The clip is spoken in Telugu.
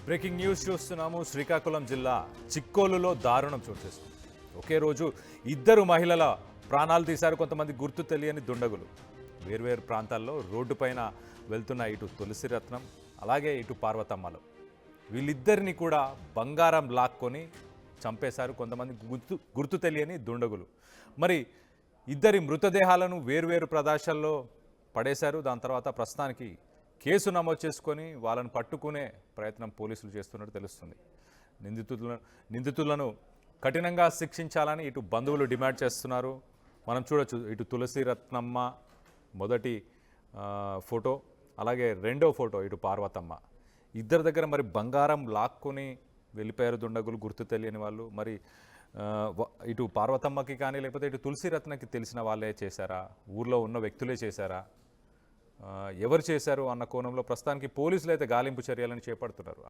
బ్రేకింగ్ న్యూస్ చూస్తున్నాము. శ్రీకాకుళం జిల్లా చిక్కోలులో దారుణం చోటు చేసుకుంది. ఒకే రోజు ఇద్దరు మహిళల ప్రాణాలు తీశారు కొంతమంది గుర్తు తెలియని దుండగులు. వేర్వేరు ప్రాంతాల్లో రోడ్డుపైన వెళ్తున్న ఇటు తులసిరత్నం అలాగే ఇటు పార్వతమ్మలు వీళ్ళిద్దరిని కూడా బంగారం లాక్కొని చంపేశారు కొంతమంది గుర్తు తెలియని దుండగులు. మరి ఇద్దరి మృతదేహాలను వేర్వేరు ప్రదేశాల్లో పడేశారు. దాని తర్వాత ప్రస్తుతానికి కేసు నమోదు చేసుకొని వాళ్ళని పట్టుకునే ప్రయత్నం పోలీసులు చేస్తున్నట్టు తెలుస్తుంది. నిందితులను కఠినంగా శిక్షించాలని ఇటు బంధువులు డిమాండ్ చేస్తున్నారు. మనం చూడొచ్చు, ఇటు తులసి రత్నమ్మ మొదటి ఫోటో, అలాగే రెండో ఫోటో ఇటు పార్వతమ్మ. ఇద్దరి దగ్గర మరి బంగారం లాక్కొని వెళ్ళిపోయారు దుండగులు, గుర్తు తెలియని వాళ్ళు. మరి ఇటు పార్వతమ్మకి కానీ లేకపోతే ఇటు తులసి రత్నకి తెలిసిన వాళ్ళే చేశారా, ఊర్లో ఉన్న వ్యక్తులే చేశారా, ఎవరు చేశారు అన్న కోణంలో ప్రస్తుతానికి పోలీసులు అయితే గాలింపు చర్యలను చేపడుతున్నారు.